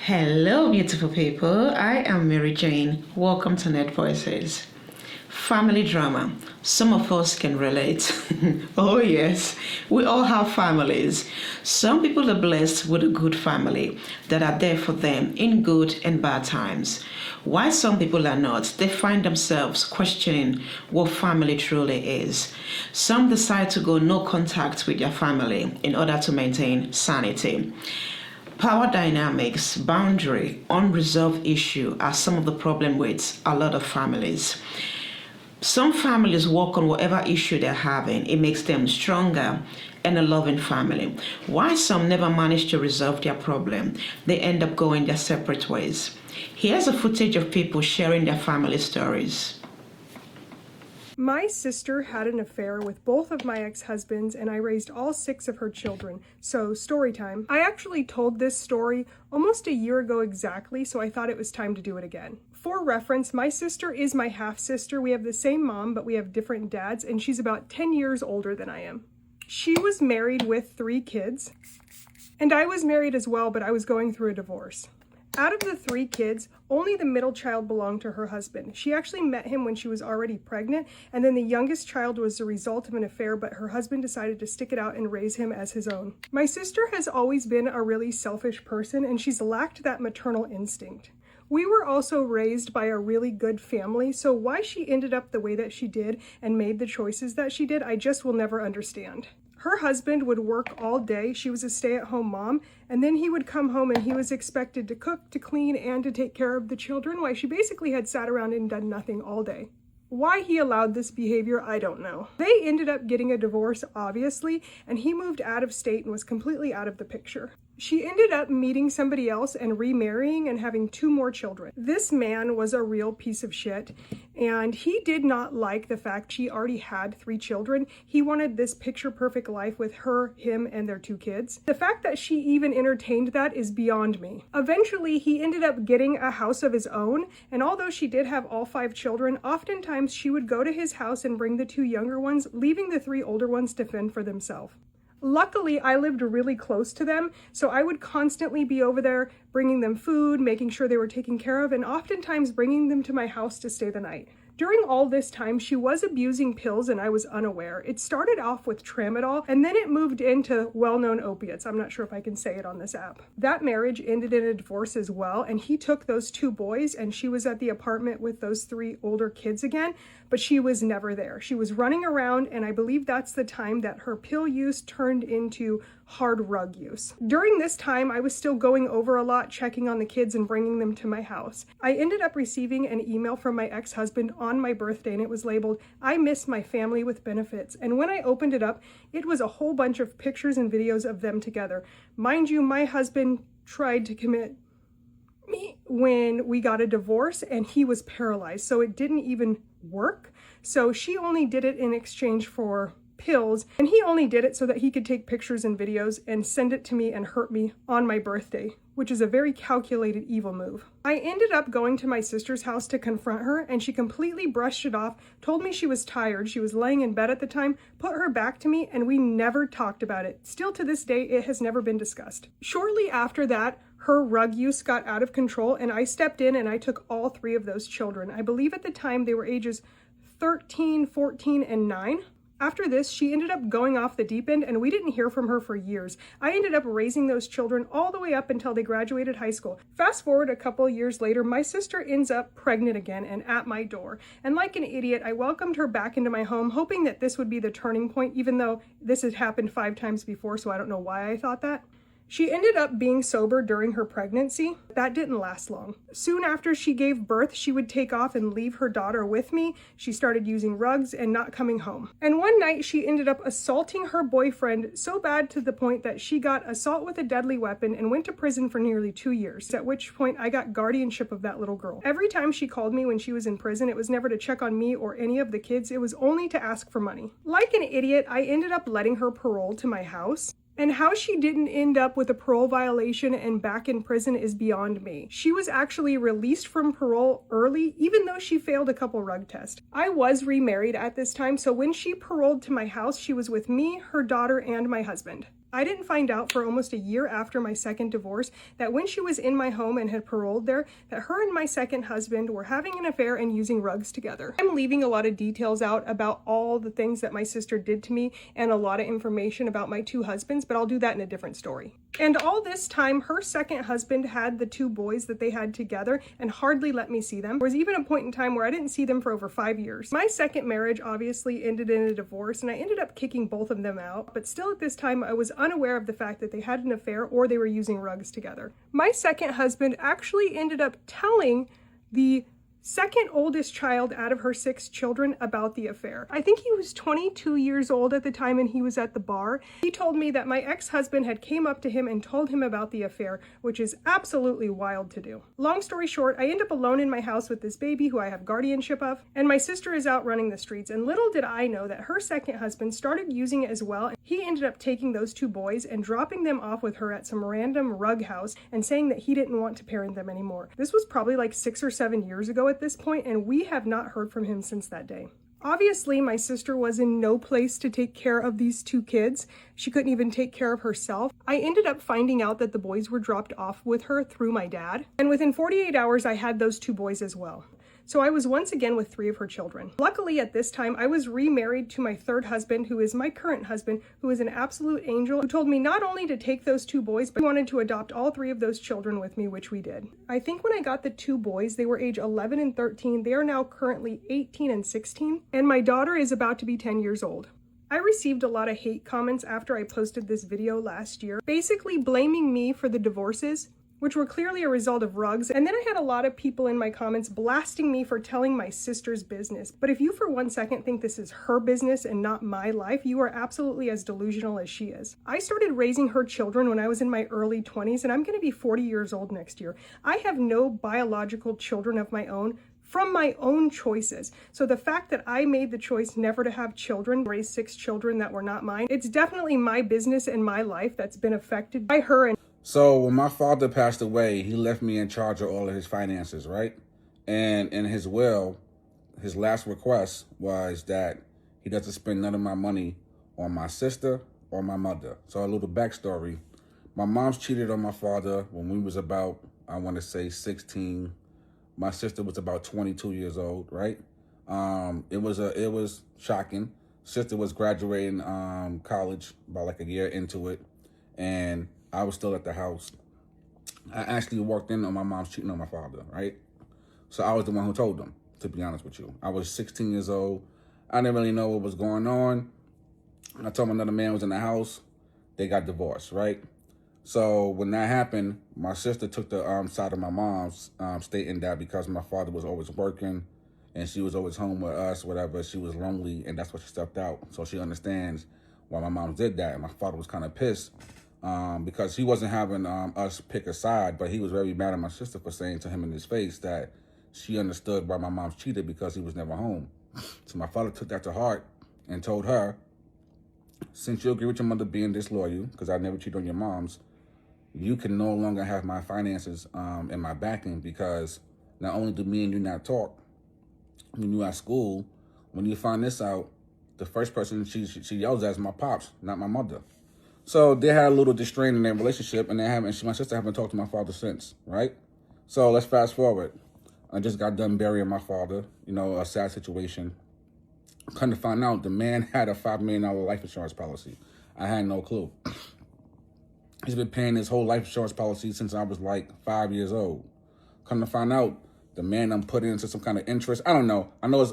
Hello, beautiful people. I am Mary Jane. Welcome to Net Voices. Family drama. Some of us can relate. Oh, yes. We all have families. Some people are blessed with a good family that are there for them in good and bad times. While some people are not, they find themselves questioning what family truly is. Some decide to go no contact with their family in order to maintain sanity. Power dynamics, boundary, unresolved issue are some of the problem with a lot of families. Some families work on whatever issue they're having. It makes them stronger and a loving family. Why some never manage to resolve their problem, they end up going their separate ways. Here's a footage of people sharing their family stories. My sister had an affair with both of my ex-husbands, and I raised all 6 of her children. So, story time. I actually told this story almost a year ago exactly, so I thought it was time to do it again. For reference, my sister is my half-sister. We have the same mom, but we have different dads, and she's about 10 years older than I am. She was married with 3 kids, and I was married as well, but I was going through a divorce. Out of the 3 kids, only the middle child belonged to her husband. She actually met him when she was already pregnant, and then the youngest child was the result of an affair, but her husband decided to stick it out and raise him as his own. My sister has always been a really selfish person, and she's lacked that maternal instinct. We were also raised by a really good family, so why she ended up the way that she did and made the choices that she did, I just will never understand. Her husband would work all day. She was a stay-at-home mom, and then he would come home and he was expected to cook, to clean, and to take care of the children, while she basically had sat around and done nothing all day. Why he allowed this behavior, I don't know. They ended up getting a divorce, obviously, and he moved out of state and was completely out of the picture. She ended up meeting somebody else and remarrying and having 2 more children. This man was a real piece of shit, and he did not like the fact she already had 3 children. He wanted this picture-perfect life with her, him, and their 2 kids. The fact that she even entertained that is beyond me. Eventually, he ended up getting a house of his own, and although she did have all 5 children, oftentimes she would go to his house and bring the 2 younger ones, leaving the 3 older ones to fend for themselves. Luckily, I lived really close to them, so I would constantly be over there bringing them food, making sure they were taken care of, and oftentimes bringing them to my house to stay the night. During all this time, she was abusing pills and I was unaware. It started off with tramadol and then it moved into well-known opiates. I'm not sure if I can say it on this app. That marriage ended in a divorce as well, and he took those 2 boys and she was at the apartment with those 3 older kids again, but she was never there. She was running around, and I believe that's the time that her pill use turned into hard rug use. During this time, I was still going over a lot, checking on the kids and bringing them to my house. I ended up receiving an email from my ex-husband on my birthday, and it was labeled, "I miss my family with benefits." And when I opened it up, it was a whole bunch of pictures and videos of them together. Mind you, my husband tried to commit me when we got a divorce and he was paralyzed, so it didn't even work. So she only did it in exchange for pills, and he only did it so that he could take pictures and videos and send it to me and hurt me on my birthday, which is a very calculated evil move. I ended up going to my sister's house to confront her, and she completely brushed it off, told me she was tired, she was laying in bed at the time, put her back to me, and we never talked about it. Still to this day, it has never been discussed. Shortly after that, her rug use got out of control, and I stepped in and I took all 3 of those children. I believe at the time they were ages 13, 14, and 9. After this, she ended up going off the deep end, and we didn't hear from her for years. I ended up raising those children all the way up until they graduated high school. Fast forward a couple years later, my sister ends up pregnant again and at my door. And like an idiot, I welcomed her back into my home, hoping that this would be the turning point, even though this had happened 5 times before, so I don't know why I thought that. She ended up being sober during her pregnancy. That didn't last long. Soon after she gave birth, she would take off and leave her daughter with me. She started using rugs and not coming home. And one night she ended up assaulting her boyfriend so bad to the point that she got assault with a deadly weapon and went to prison for nearly 2 years, at which point I got guardianship of that little girl. Every time she called me when she was in prison, it was never to check on me or any of the kids. It was only to ask for money. Like an idiot, I ended up letting her parole to my house. And how she didn't end up with a parole violation and back in prison is beyond me. She was actually released from parole early, even though she failed a couple rug tests. I was remarried at this time, so when she paroled to my house, she was with me, her daughter, and my husband. I didn't find out for almost a year after my second divorce that when she was in my home and had paroled there, that her and my second husband were having an affair and using rugs together. I'm leaving a lot of details out about all the things that my sister did to me and a lot of information about my two husbands, but I'll do that in a different story. And all this time, her second husband had the two boys that they had together and hardly let me see them. There was even a point in time where I didn't see them for over 5 years. My second marriage obviously ended in a divorce, and I ended up kicking both of them out, but still at this time I was unaware of the fact that they had an affair or they were using rugs together. My second husband actually ended up telling the second oldest child out of her 6 children about the affair. I think he was 22 years old at the time and he was at the bar. He told me that my ex-husband had came up to him and told him about the affair, which is absolutely wild to do. Long story short, I end up alone in my house with this baby who I have guardianship of, and my sister is out running the streets, and little did I know that her second husband started using it as well. He ended up taking those 2 boys and dropping them off with her at some random rug house and saying that he didn't want to parent them anymore. This was probably like 6 or 7 years ago at this point, and we have not heard from him since that day. Obviously, my sister was in no place to take care of these 2 kids. She couldn't even take care of herself. I ended up finding out that the boys were dropped off with her through my dad, and within 48 hours I had those 2 boys as well. So I was once again with 3 of her children. Luckily at this time, I was remarried to my third husband, who is my current husband, who is an absolute angel, who told me not only to take those 2 boys, but wanted to adopt all 3 of those children with me, which we did. I think when I got the 2 boys, they were age 11 and 13. They are now currently 18 and 16, and my daughter is about to be 10 years old. I received a lot of hate comments after I posted this video last year, basically blaming me for the divorces, which were clearly a result of rugs. And then I had a lot of people in my comments blasting me for telling my sister's business. But if you for 1 second think this is her business and not my life, you are absolutely as delusional as she is. I started raising her children when I was in my early 20s, and I'm gonna be 40 years old next year. I have no biological children of my own from my own choices. So the fact that I made the choice never to have children, raise 6 children that were not mine, it's definitely my business and my life that's been affected by her. And so when my father passed away, he left me in charge of all of his finances, right? And in his will, his last request was that he doesn't spend none of my money on my sister or my mother. So a little backstory. My mom's cheated on my father when we was about, I want to say 16. My sister was about 22 years old, right? It was shocking. Sister was graduating college about like a year into it, and I was still at the house. I actually walked in on my mom's cheating on my father, right? So I was the one who told them, to be honest with you. I was 16 years old. I didn't really know what was going on. I told them another man was in the house. They got divorced, right? So when that happened, my sister took the side of my mom's, stating that because my father was always working and she was always home with us, whatever, she was lonely, and that's why she stepped out. So she understands why my mom did that. And my father was kind of pissed because he wasn't having us pick a side, but he was very mad at my sister for saying to him in his face that she understood why my mom cheated because he was never home. So my father took that to heart and told her, since you agree with your mother being disloyal, because I never cheated on your moms, you can no longer have my finances and my backing, because not only do me and you not talk, when you at school, when you find this out, the first person she yells at is my pops, not my mother. So they had a little distraint in their relationship, and my sister haven't talked to my father since, right? So let's fast forward. I just got done burying my father, a sad situation. Come to find out, the man had a $5 million life insurance policy. I had no clue. He's been paying his whole life insurance policy since I was like 5 years old. Come to find out, the man I'm putting into some kind of interest. I don't know. I know it's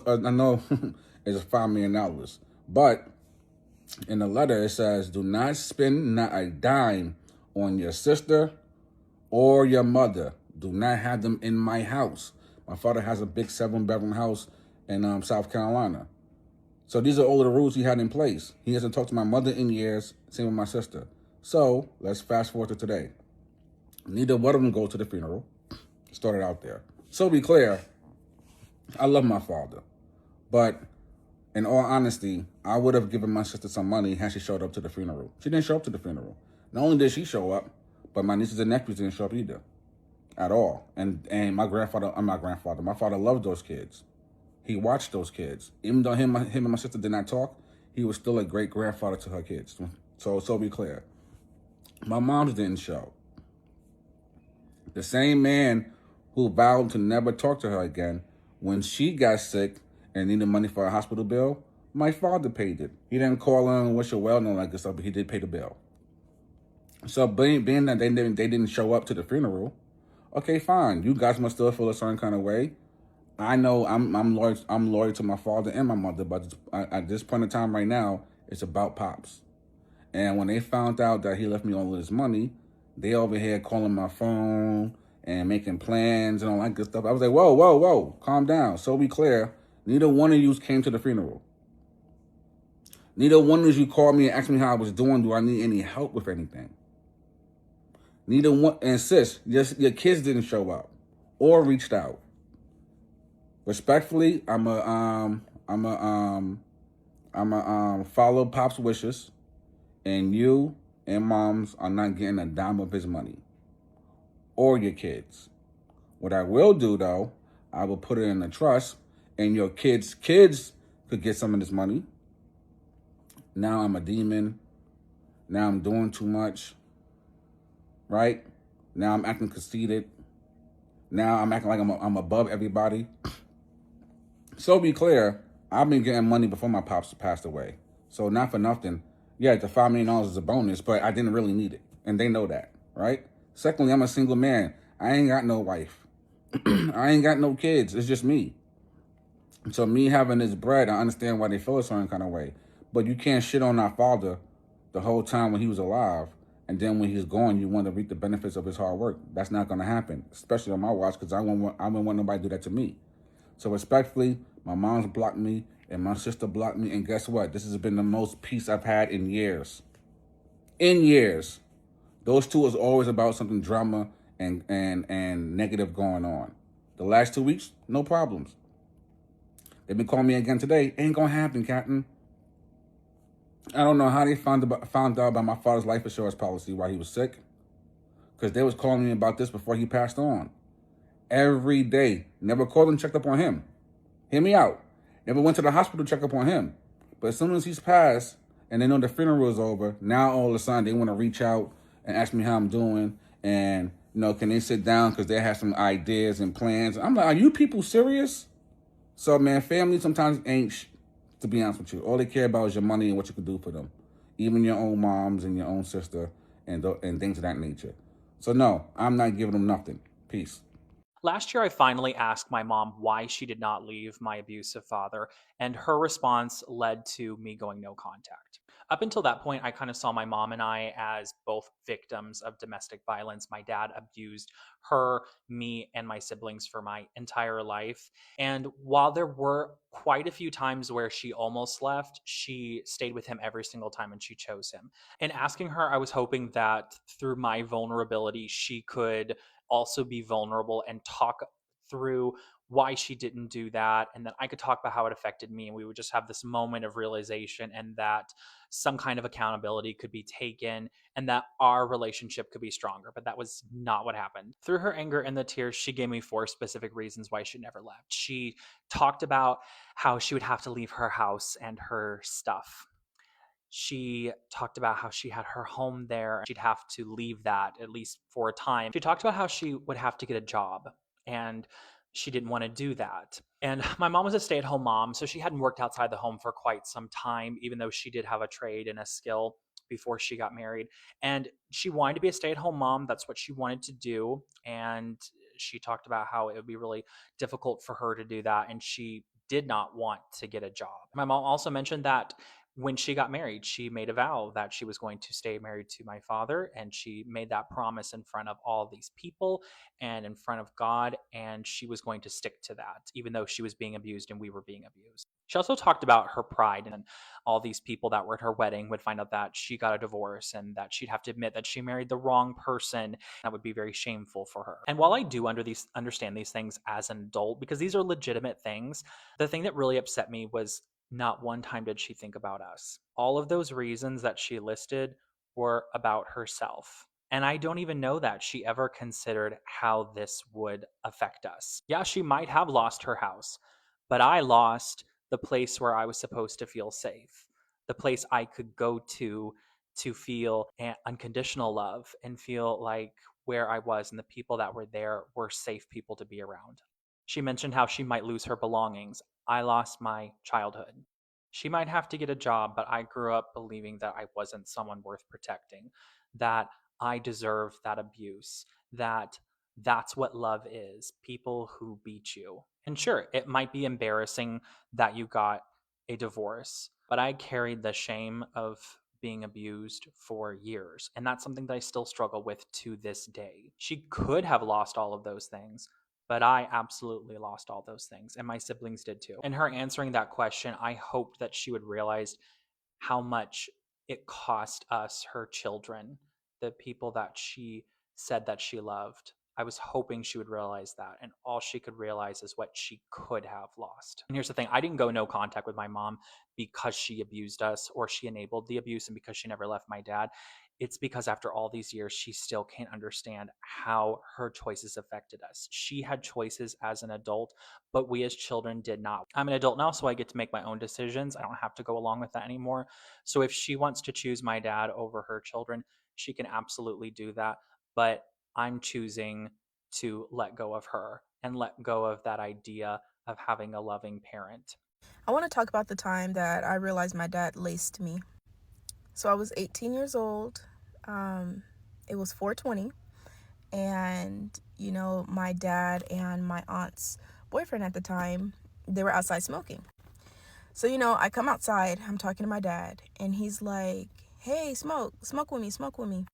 $5 million, but in the letter it says, "Do not spend not a dime on your sister or your mother. Do not have them in my house." My father has a big 7-bedroom house in South Carolina. So these are all of the rules he had in place. He hasn't talked to my mother in years. Same with my sister. So let's fast forward to today. Neither one of them go to the funeral. Started out there. So be clear, I love my father. But in all honesty, I would have given my sister some money had she showed up to the funeral. She didn't show up to the funeral. Not only did she show up, but my nieces and nephews didn't show up either. At all. And my father loved those kids. He watched those kids. Even though him and my sister did not talk, he was still a great grandfather to her kids. So be clear. My mom's didn't show. The same man who vowed to never talk to her again, when she got sick and needed money for a hospital bill, my father paid it. He didn't call her and wish her well, no like this stuff, but he did pay the bill. So being that they didn't show up to the funeral, okay, fine. You guys must still feel a certain kind of way. I know I'm loyal to my father and my mother, but at this point in time right now, it's about pops. And when they found out that he left me all of this money, they over here calling my phone and making plans and all that good stuff. I was like, whoa, whoa, whoa, calm down. So be clear, neither one of you came to the funeral. Neither one of you called me and asked me how I was doing. Do I need any help with anything? Neither one, and sis, your kids didn't show up or reached out. Respectfully, I'm a follow Pop's wishes, and you and Mom's are not getting a dime of his money or your kids. What I will do though, I will put it in a trust, and your kids' kids could get some of this money. Now I'm a demon. Now I'm doing too much. Right? Now I'm acting conceited. Now I'm acting like I'm above everybody. So be clear, I've been getting money before my pops passed away. So not for nothing. Yeah, the $5 million is a bonus, but I didn't really need it. And they know that, right? Secondly, I'm a single man. I ain't got no wife. I ain't got no kids. It's just me. So me having this bread, I understand why they feel a certain kind of way. But you can't shit on our father the whole time when he was alive. And then when he's gone, you want to reap the benefits of his hard work. That's not going to happen, especially on my watch, because I wouldn't want nobody to do that to me. So respectfully, my mom's blocked me and my sister blocked me. And guess what? This has been the most peace I've had in years. In years. Those two is always about something drama and negative going on. The last 2 weeks, no problems. They've been calling me again today. Ain't gonna happen, Captain. I don't know how they found out about my father's life insurance policy while he was sick. Because they was calling me about this before he passed on. Every day. Never called and checked up on him. Hear me out. Never went to the hospital to check up on him. But as soon as he's passed and they know the funeral is over, now all of a sudden they want to reach out and ask me how I'm doing. And, can they sit down because they have some ideas and plans. I'm like, are you people serious? So, man, family sometimes ain't, to be honest with you. All they care about is your money and what you can do for them. Even your own moms and your own sister and things of that nature. So, no, I'm not giving them nothing. Peace. Last year, I finally asked my mom why she did not leave my abusive father, and her response led to me going no contact. Up until that point, I kind of saw my mom and I as both victims of domestic violence. My dad abused her, me, and my siblings for my entire life. And while there were quite a few times where she almost left, she stayed with him every single time and she chose him. In asking her, I was hoping that through my vulnerability, she could also be vulnerable and talk through why she didn't do that, and then I could talk about how it affected me, and we would just have this moment of realization and that some kind of accountability could be taken and that our relationship could be stronger. But that was not what happened. Through her anger and the tears, she gave me 4 specific reasons why she never left. She talked about how she would have to leave her house and her stuff. She talked about how she had her home there. She'd have to leave that at least for a time. She talked about how she would have to get a job and she didn't want to do that. And my mom was a stay at home mom, so she hadn't worked outside the home for quite some time, even though she did have a trade and a skill before she got married. And she wanted to be a stay at home mom. That's what she wanted to do. And she talked about how it would be really difficult for her to do that. And she did not want to get a job. My mom also mentioned that when she got married, she made a vow that she was going to stay married to my father. And she made that promise in front of all these people and in front of God. And she was going to stick to that, even though she was being abused and we were being abused. She also talked about her pride, and all these people that were at her wedding would find out that she got a divorce and that she'd have to admit that she married the wrong person. That would be very shameful for her. And while I do understand these things as an adult, because these are legitimate things, the thing that really upset me was not one time did she think about us. All of those reasons that she listed were about herself. And I don't even know that she ever considered how this would affect us. Yeah, she might have lost her house, but I lost the place where I was supposed to feel safe, the place I could go to to feel unconditional love and feel like where I was and the people that were there were safe people to be around. She mentioned how she might lose her belongings. I lost my childhood. She might have to get a job, but I grew up believing that I wasn't someone worth protecting, that I deserved that abuse, that that's what love is, people who beat you. And sure, it might be embarrassing that you got a divorce, but I carried the shame of being abused for years. And that's something that I still struggle with to this day. She could have lost all of those things, but I absolutely lost all those things. And my siblings did too. And her answering that question, I hoped that she would realize how much it cost us, her children, the people that she said that she loved. I was hoping she would realize that, and all she could realize is what she could have lost. And here's the thing, I didn't go no contact with my mom because she abused us or she enabled the abuse and because she never left my dad. It's because after all these years, she still can't understand how her choices affected us. She had choices as an adult, but we as children did not. I'm an adult now, so I get to make my own decisions. I don't have to go along with that anymore. So if she wants to choose my dad over her children, she can absolutely do that. But I'm choosing to let go of her and let go of that idea of having a loving parent. I want to talk about the time that I realized my dad laced me. So I was 18 years old. It was 420. And, my dad and my aunt's boyfriend at the time, they were outside smoking. So, I come outside, I'm talking to my dad, and he's like, hey, smoke with me.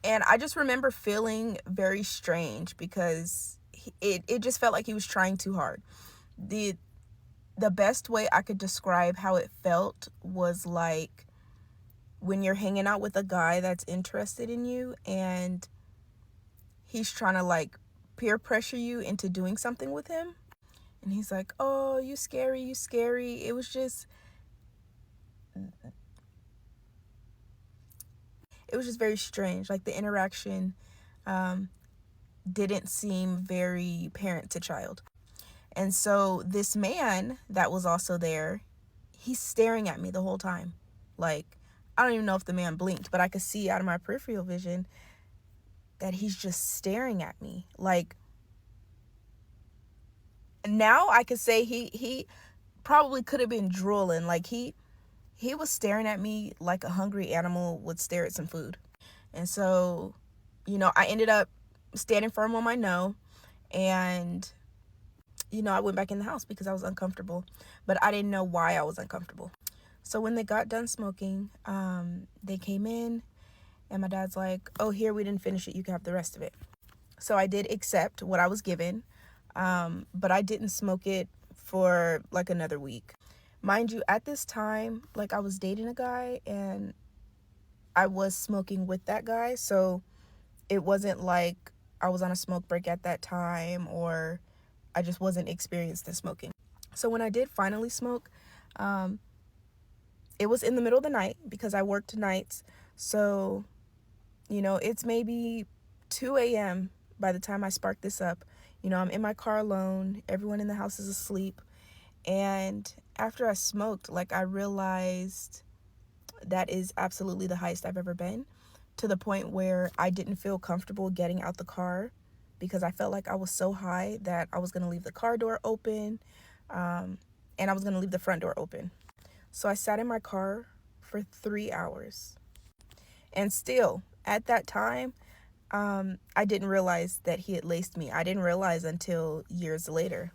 And I just remember feeling very strange because it just felt like he was trying too hard. The best way I could describe how it felt was like when you're hanging out with a guy that's interested in you and he's trying to like peer pressure you into doing something with him. And he's like, oh, you scary. It was just very strange. Like the interaction didn't seem very parent to child. And so this man that was also there, he's staring at me the whole time. Like, I don't even know if the man blinked, but I could see out of my peripheral vision that he's just staring at me. Like, now I could say he probably could have been drooling. Like, he was staring at me like a hungry animal would stare at some food. And so, I ended up standing firm on my no. And, I went back in the house because I was uncomfortable. But I didn't know why I was uncomfortable. So when they got done smoking, they came in. And my dad's like, oh, here, we didn't finish it. You can have the rest of it. So I did accept what I was given. But I didn't smoke it for like another week. Mind you, at this time, like I was dating a guy and I was smoking with that guy. So it wasn't like I was on a smoke break at that time or I just wasn't experienced in smoking. So when I did finally smoke, it was in the middle of the night because I worked nights. So, it's maybe 2 a.m. by the time I spark this up. I'm in my car alone. Everyone in the house is asleep. And after I smoked, like I realized that is absolutely the highest I've ever been, to the point where I didn't feel comfortable getting out the car because I felt like I was so high that I was going to leave the car door open and I was going to leave the front door open. So I sat in my car for 3 hours. And still, at that time, I didn't realize that he had laced me. I didn't realize until years later.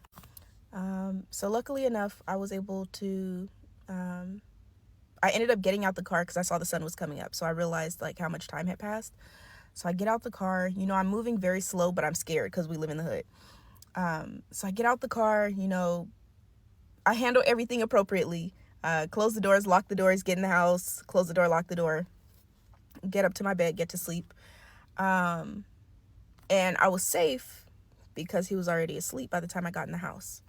So luckily enough, I was able to, I ended up getting out the car because I saw the sun was coming up. So I realized like how much time had passed. So I get out the car, I'm moving very slow, but I'm scared because we live in the hood. So I get out the car, I handle everything appropriately. Close the doors, lock the doors, get in the house, close the door, lock the door, get up to my bed, get to sleep. And I was safe because he was already asleep by the time I got in the house.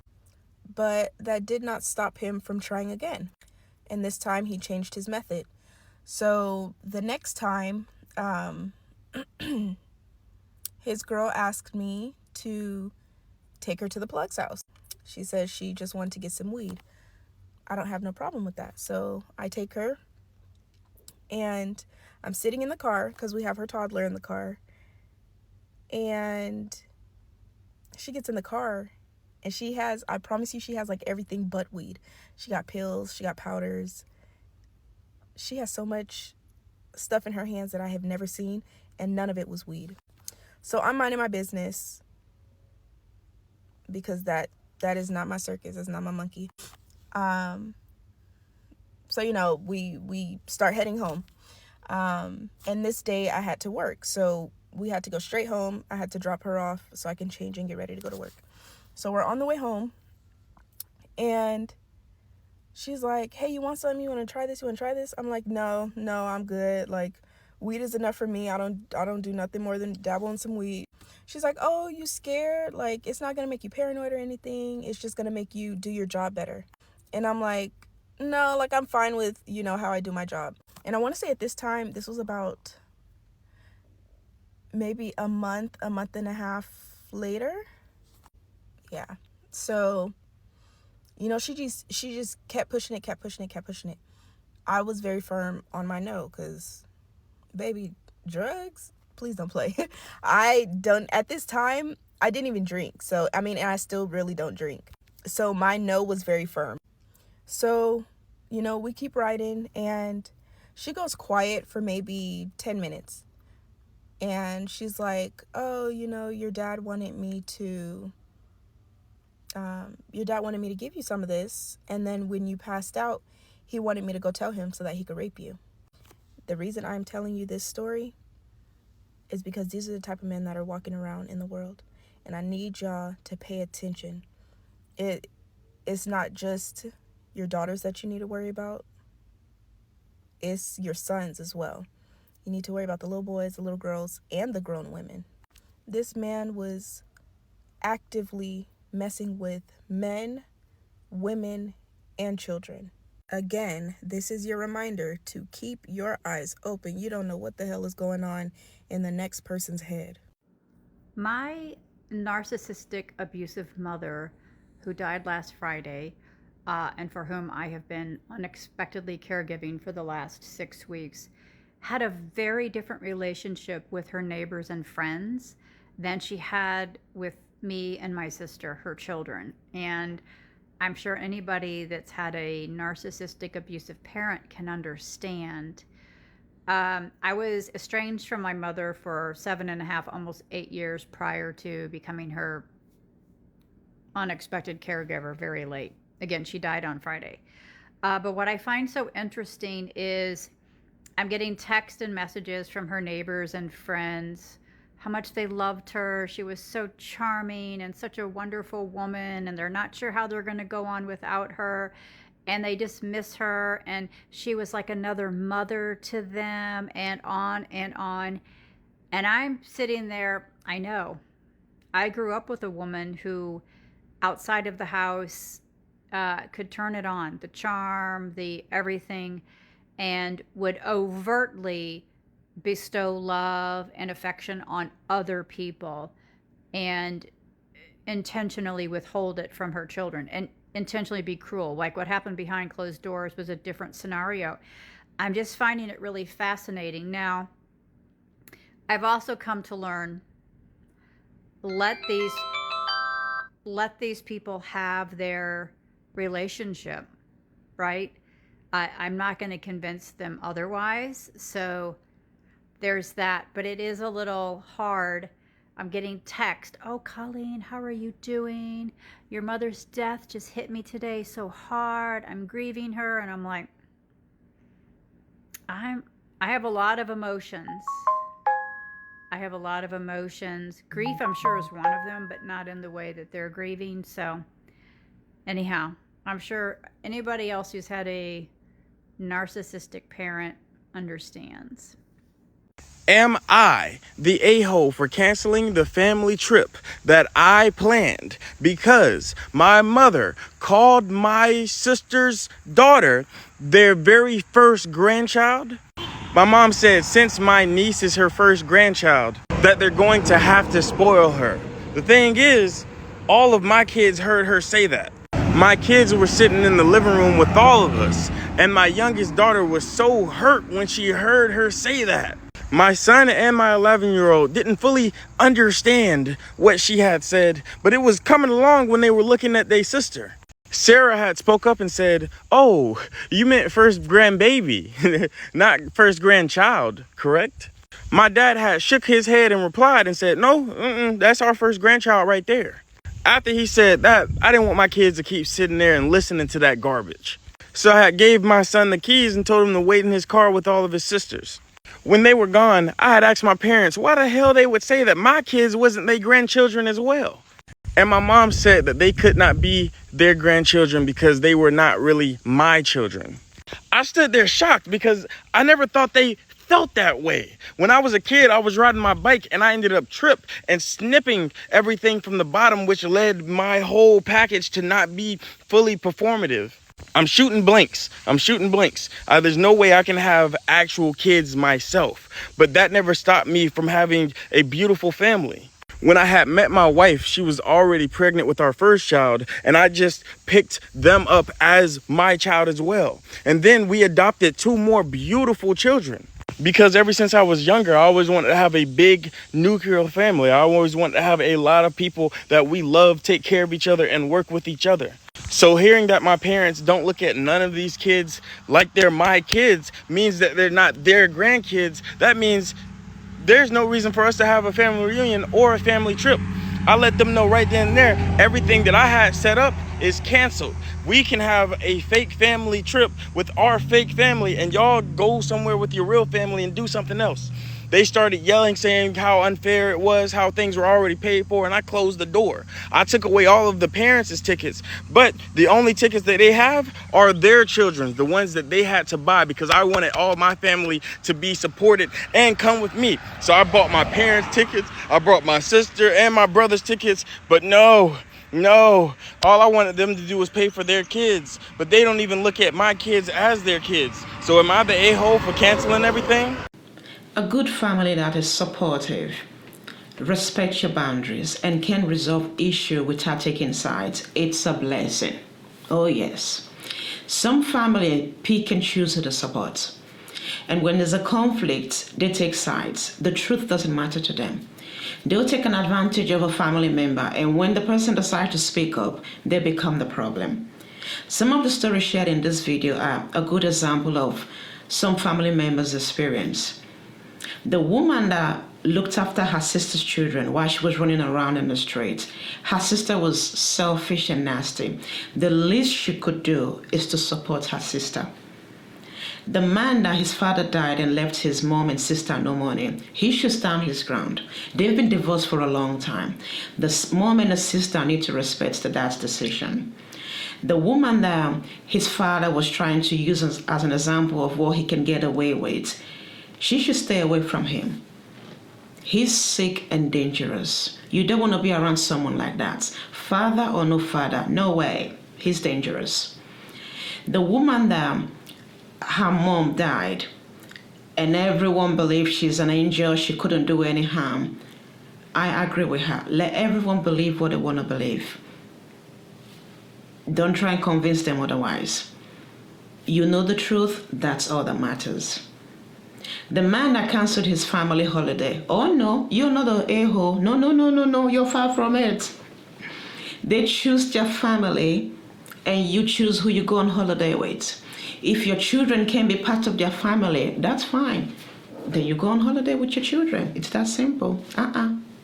But that did not stop him from trying again. And this time he changed his method. So the next time, his girl asked me to take her to the plug's house. She says she just wanted to get some weed. I don't have no problem with that. So I take her and I'm sitting in the car because we have her toddler in the car. And she gets in the car and she has, I promise you, she has like everything but weed. She got pills, she got powders. She has so much stuff in her hands that I have never seen, and none of it was weed. So I'm minding my business because that is not my circus. It's not my monkey. So, you know, we start heading home. And this day I had to work. So we had to go straight home. I had to drop her off so I can change and get ready to go to work. So we're on the way home. And she's like, hey, you want something? You want to try this? You want to try this? I'm like, no, I'm good. Like, weed is enough for me. I don't do nothing more than dabble in some weed. She's like, oh, you scared? Like, it's not going to make you paranoid or anything. It's just going to make you do your job better. And I'm like, no, like, I'm fine with, you know, how I do my job. And I want to say at this time, this was about maybe a month and a half later. Yeah. So, you know, she just kept pushing it. I was very firm on my no, because, baby, drugs? Please don't play. At this time, I didn't even drink. So, I mean, and I still really don't drink. So my no was very firm. So, you know, we keep riding and she goes quiet for maybe 10 minutes. And she's like, oh, you know, your dad wanted me to give you some of this. And then when you passed out, he wanted me to go tell him so that he could rape you. The reason I'm telling you this story is because these are the type of men that are walking around in the world. And I need y'all to pay attention. It's not just your daughters that you need to worry about. It's your sons as well. You need to worry about the little boys, the little girls, and the grown women. This man was actively messing with men, women, and children. Again, this is your reminder to keep your eyes open. You don't know what the hell is going on in the next person's head. My narcissistic, abusive mother, who died last Friday, and for whom I have been unexpectedly caregiving for the last 6 weeks, had a very different relationship with her neighbors and friends than she had with me and my sister, her children. And I'm sure anybody that's had a narcissistic, abusive parent can understand. I was estranged from my mother for 7.5, almost 8 years prior to becoming her unexpected caregiver very late. Again, she died on Friday. But what I find so interesting is I'm getting texts and messages from her neighbors and friends how much they loved her. She was so charming and such a wonderful woman, and they're not sure how they're going to go on without her, and they just miss her, and she was like another mother to them, and on and on. And I'm sitting there, I know. I grew up with a woman who, outside of the house, could turn it on, the charm, the everything, and would overtly bestow love and affection on other people and intentionally withhold it from her children and intentionally be cruel. Like what happened behind closed doors was a different scenario. I'm just finding it really fascinating. Now, I've also come to learn, let these people have their relationship, right? I'm not going to convince them otherwise. So there's that, but it is a little hard. I'm getting text, oh, Colleen, how are you doing? Your mother's death just hit me today so hard. I'm grieving her. And I'm like, I have a lot of emotions. Grief, I'm sure, is one of them, but not in the way that they're grieving. So anyhow, I'm sure anybody else who's had a narcissistic parent understands. Am I the a-hole for canceling the family trip that I planned because my mother called my sister's daughter their very first grandchild? My mom said since my niece is her first grandchild, that they're going to have to spoil her. The thing is, all of my kids heard her say that. My kids were sitting in the living room with all of us, And my youngest daughter was so hurt when she heard her say that. My son and my 11-year-old didn't fully understand what she had said, but it was coming along when they were looking at their sister. Sarah had spoke up and said, "Oh, you meant first grandbaby, not first grandchild, correct?" My dad had shook his head and replied and said, "No, that's our first grandchild right there." After he said that, I didn't want my kids to keep sitting there and listening to that garbage. So I had gave my son the keys and told him to wait in his car with all of his sisters. When they were gone, I had asked my parents why the hell they would say that my kids wasn't their grandchildren as well. And my mom said that they could not be their grandchildren because they were not really my children. I stood there shocked because I never thought they felt that way. When I was a kid, I was riding my bike and I ended up tripping and snipping everything from the bottom, which led my whole package to not be fully performative. I'm shooting blanks. There's no way I can have actual kids myself, but that never stopped me from having a beautiful family. When I had met my wife, she was already pregnant with our first child, and I just picked them up as my child as well. And then we adopted 2 more beautiful children. Because ever since I was younger, I always wanted to have a big nuclear family. I always wanted to have a lot of people that we love, take care of each other, and work with each other. So hearing that my parents don't look at none of these kids like they're my kids means that they're not their grandkids. That means there's no reason for us to have a family reunion or a family trip. I let them know right then and there, everything that I had set up is canceled. We can have a fake family trip with our fake family and y'all go somewhere with your real family and do something else. They started yelling, saying how unfair it was, how things were already paid for, and I closed the door. I took away all of the parents' tickets, but the only tickets that they have are their children's, the ones that they had to buy because I wanted all my family to be supported and come with me. So I bought my parents' tickets, I brought my sister and my brother's tickets, but no, all I wanted them to do was pay for their kids, but they don't even look at my kids as their kids. So am I the a-hole for canceling everything? A good family that is supportive, respects your boundaries, and can resolve issues without taking sides, it's a blessing. Oh yes. Some family pick and choose who to support. And when there's a conflict, they take sides. The truth doesn't matter to them. They'll take an advantage of a family member, and when the person decides to speak up, they become the problem. Some of the stories shared in this video are a good example of some family members' experience. The woman that looked after her sister's children while she was running around in the street, her sister was selfish and nasty. The least she could do is to support her sister. The man that his father died and left his mom and sister no money, he should stand his ground. They've been divorced for a long time. The mom and the sister need to respect the dad's decision. The woman that his father was trying to use as an example of what he can get away with, she should stay away from him. He's sick and dangerous. You don't want to be around someone like that. Father or no father, no way. He's dangerous. The woman that her mom died and everyone believed she's an angel, she couldn't do any harm. I agree with her. Let everyone believe what they want to believe. Don't try and convince them otherwise. You know the truth, that's all that matters. The man that canceled his family holiday. Oh no, you're not an a-hole. No, you're far from it. They choose their family and you choose who you go on holiday with. If your children can be part of their family, that's fine. Then you go on holiday with your children. It's that simple.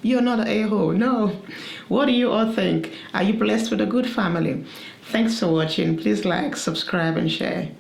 You're not an a-hole. No. What do you all think? Are you blessed with a good family? Thanks for watching. Please like, subscribe, and share.